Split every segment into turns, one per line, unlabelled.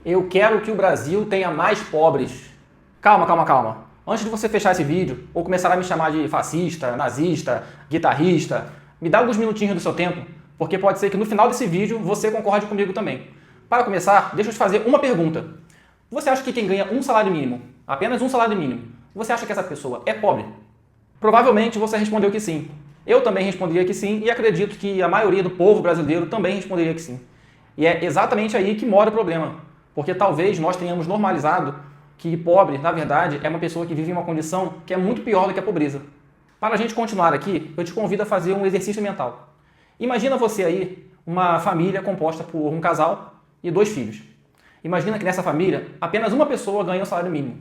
Eu quero que o Brasil tenha mais pobres. Calma, calma, calma. Antes de você fechar esse vídeo, ou começar a me chamar de fascista, nazista, guitarrista, me dá alguns minutinhos do seu tempo, porque pode ser que no final desse vídeo você concorde comigo também. Para começar, deixa eu te fazer uma pergunta. Você acha que quem ganha um salário mínimo, apenas um salário mínimo, você acha que essa pessoa é pobre? Provavelmente você respondeu que sim. Eu também responderia que sim e acredito que a maioria do povo brasileiro também responderia que sim. E é exatamente aí que mora o problema, porque talvez nós tenhamos normalizado que pobre, na verdade, é uma pessoa que vive em uma condição que é muito pior do que a pobreza. Para a gente continuar aqui, eu te convido a fazer um exercício mental. Imagina você aí uma família composta por um casal e 2 filhos. Imagina que nessa família apenas uma pessoa ganha o salário mínimo.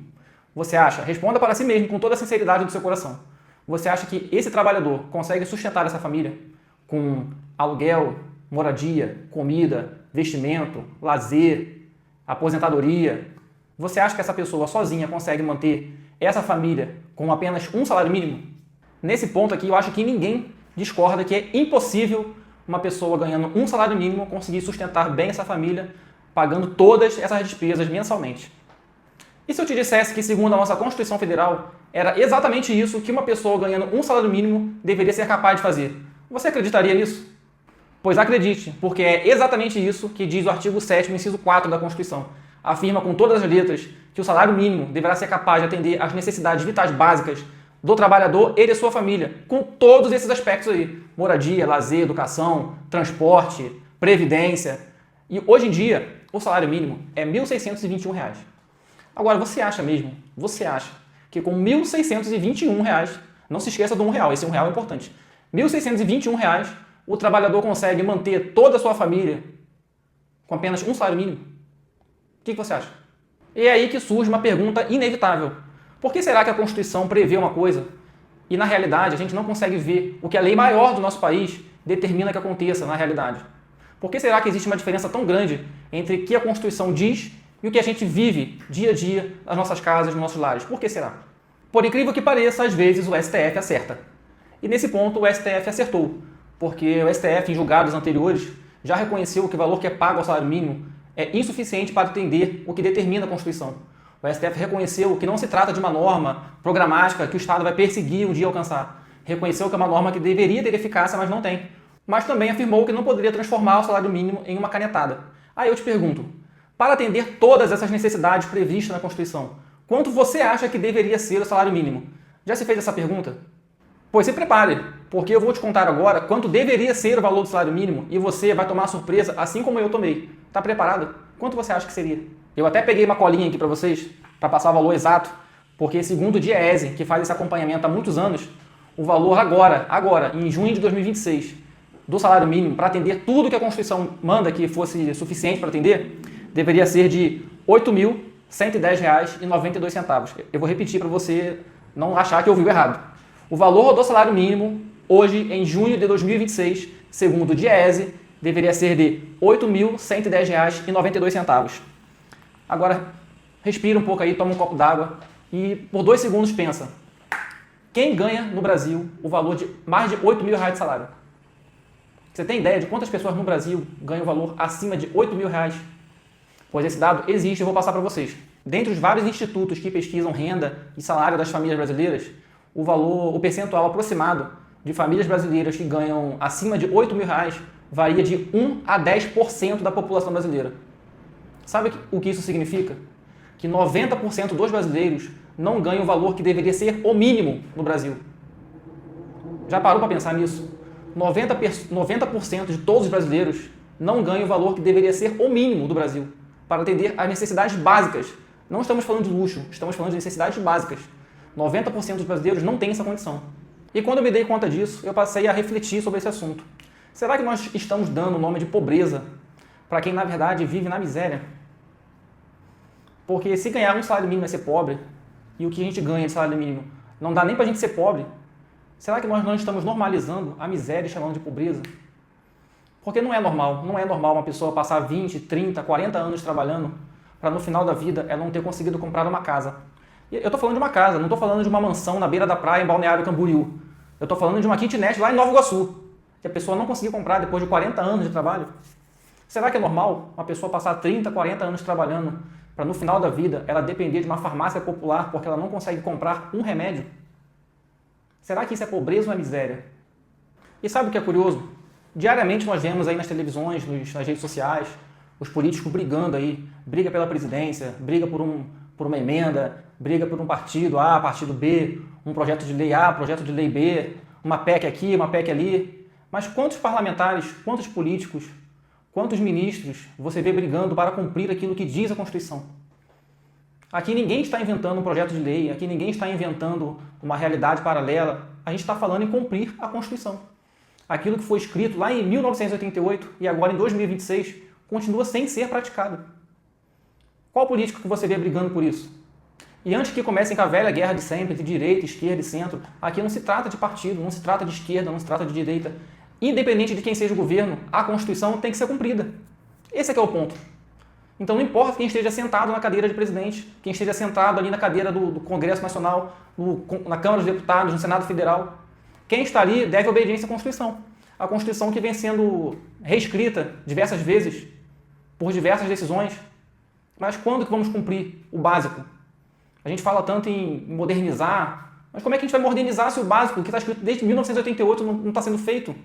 Você acha, responda para si mesmo com toda a sinceridade do seu coração, você acha que esse trabalhador consegue sustentar essa família com aluguel, moradia, comida, vestimento, lazer, aposentadoria? Você acha que essa pessoa sozinha consegue manter essa família com apenas um salário mínimo? Nesse ponto aqui, eu acho que ninguém discorda que é impossível uma pessoa ganhando um salário mínimo conseguir sustentar bem essa família, pagando todas essas despesas mensalmente. E se eu te dissesse que, segundo a nossa Constituição Federal, era exatamente isso que uma pessoa ganhando um salário mínimo deveria ser capaz de fazer? Você acreditaria nisso? Pois acredite, porque é exatamente isso que diz o artigo 7º, inciso 4 da Constituição. Afirma com todas as letras que o salário mínimo deverá ser capaz de atender às necessidades vitais básicas do trabalhador e de sua família, com todos esses aspectos aí. Moradia, lazer, educação, transporte, previdência. E hoje em dia, o salário mínimo é R$ 1.621. Agora, você acha que com R$ 1.621, não se esqueça do R$1, esse R$1 é importante, R$ 1.621, o trabalhador consegue manter toda a sua família com apenas um salário mínimo? O que você acha? E é aí que surge uma pergunta inevitável. Por que será que a Constituição prevê uma coisa e, na realidade, a gente não consegue ver o que a lei maior do nosso país determina que aconteça na realidade? Por que será que existe uma diferença tão grande entre o que a Constituição diz e o que a gente vive dia a dia nas nossas casas, nos nossos lares? Por que será? Por incrível que pareça, às vezes o STF acerta. E nesse ponto o STF acertou, porque o STF, em julgados anteriores, já reconheceu que o valor que é pago ao salário mínimo é insuficiente para atender o que determina a Constituição. O STF reconheceu que não se trata de uma norma programática que o Estado vai perseguir um dia alcançar. Reconheceu que é uma norma que deveria ter eficácia, mas não tem. Mas também afirmou que não poderia transformar o salário mínimo em uma canetada. Aí eu te pergunto, para atender todas essas necessidades previstas na Constituição, quanto você acha que deveria ser o salário mínimo? Já se fez essa pergunta? Pois se prepare, porque eu vou te contar agora quanto deveria ser o valor do salário mínimo e você vai tomar surpresa assim como eu tomei. Tá preparado? Quanto você acha que seria? Eu até peguei uma colinha aqui para vocês, para passar o valor exato, porque segundo o DIEESE, que faz esse acompanhamento há muitos anos, o valor agora, em junho de 2026, do salário mínimo, para atender tudo que a Constituição manda que fosse suficiente para atender, deveria ser de R$ 8.110,92. Eu vou repetir para você não achar que ouviu errado. O valor do salário mínimo, hoje, em junho de 2026, segundo o DIEESE, deveria ser de R$ 8.110,92. Agora, respira um pouco aí, toma um copo d'água e por 2 segundos pensa. Quem ganha no Brasil o valor de mais de R$ 8.000 de salário? Você tem ideia de quantas pessoas no Brasil ganham o valor acima de R$ 8.000? Pois esse dado existe, eu vou passar para vocês. Dentre os vários institutos que pesquisam renda e salário das famílias brasileiras, o percentual aproximado de famílias brasileiras que ganham acima de R$ 8.000 varia de 1 a 10% da população brasileira. Sabe o que isso significa? Que 90% dos brasileiros não ganham o valor que deveria ser o mínimo no Brasil. Já parou para pensar nisso? 90% de todos os brasileiros não ganham o valor que deveria ser o mínimo do Brasil para atender às necessidades básicas. Não estamos falando de luxo, estamos falando de necessidades básicas. 90% dos brasileiros não têm essa condição. E quando eu me dei conta disso, eu passei a refletir sobre esse assunto. Será que nós estamos dando o nome de pobreza para quem, na verdade, vive na miséria? Porque se ganhar um salário mínimo é ser pobre, e o que a gente ganha de salário mínimo não dá nem para a gente ser pobre, será que nós não estamos normalizando a miséria e chamando de pobreza? Porque não é normal uma pessoa passar 20, 30, 40 anos trabalhando para no final da vida ela não ter conseguido comprar uma casa. E eu estou falando de uma casa, não estou falando de uma mansão na beira da praia em Balneário Camboriú. Eu estou falando de uma kitnet lá em Nova Iguaçu, que a pessoa não conseguiu comprar depois de 40 anos de trabalho. Será que é normal uma pessoa passar 30, 40 anos trabalhando para no final da vida ela depender de uma farmácia popular porque ela não consegue comprar um remédio? Será que isso é pobreza ou é miséria? E sabe o que é curioso? Diariamente nós vemos aí nas televisões, nas redes sociais, os políticos brigando aí, briga pela presidência, briga por uma emenda, briga por um partido A, partido B, um projeto de lei A, projeto de lei B, uma PEC aqui, uma PEC ali. Mas quantos parlamentares, quantos políticos, quantos ministros você vê brigando para cumprir aquilo que diz a Constituição? Aqui ninguém está inventando um projeto de lei, aqui ninguém está inventando uma realidade paralela. A gente está falando em cumprir a Constituição. Aquilo que foi escrito lá em 1988 e agora em 2026 continua sem ser praticado. Qual político que você vê brigando por isso? E antes que comecem com a velha guerra de sempre, de direita, esquerda e centro, aqui não se trata de partido, não se trata de esquerda, não se trata de direita. Independente de quem seja o governo, a Constituição tem que ser cumprida. Esse é que é o ponto. Então não importa quem esteja sentado na cadeira de presidente, quem esteja sentado ali na cadeira do Congresso Nacional, na Câmara dos Deputados, no Senado Federal, quem está ali deve obediência à Constituição. A Constituição que vem sendo reescrita diversas vezes, por diversas decisões. Mas quando que vamos cumprir o básico? A gente fala tanto em modernizar, mas como é que a gente vai modernizar se o básico, que está escrito desde 1988, não está sendo feito?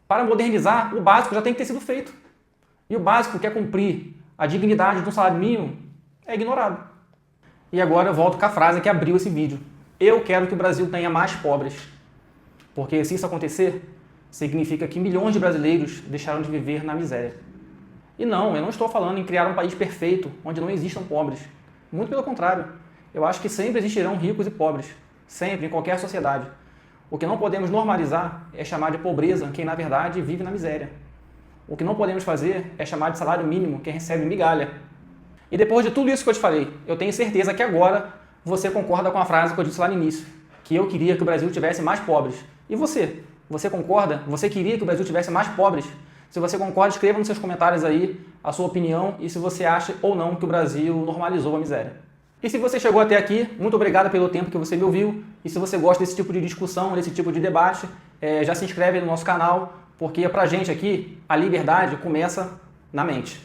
Para modernizar, o básico já tem que ter sido feito. E o básico, que é cumprir a dignidade de um salário mínimo, é ignorado. E agora eu volto com a frase que abriu esse vídeo. Eu quero que o Brasil tenha mais pobres. Porque se isso acontecer, significa que milhões de brasileiros deixaram de viver na miséria. E não, eu não estou falando em criar um país perfeito, onde não existam pobres. Muito pelo contrário. Eu acho que sempre existirão ricos e pobres. Sempre, em qualquer sociedade. O que não podemos normalizar é chamar de pobreza quem, na verdade, vive na miséria. O que não podemos fazer é chamar de salário mínimo quem recebe migalha. E depois de tudo isso que eu te falei, eu tenho certeza que agora você concorda com a frase que eu disse lá no início, que eu queria que o Brasil tivesse mais pobres. E você? Você concorda? Você queria que o Brasil tivesse mais pobres? Se você concorda, escreva nos seus comentários aí a sua opinião e se você acha ou não que o Brasil normalizou a miséria. E se você chegou até aqui, muito obrigado pelo tempo que você me ouviu. E se você gosta desse tipo de discussão, desse tipo de debate, já se inscreve no nosso canal, porque pra gente aqui, a liberdade começa na mente.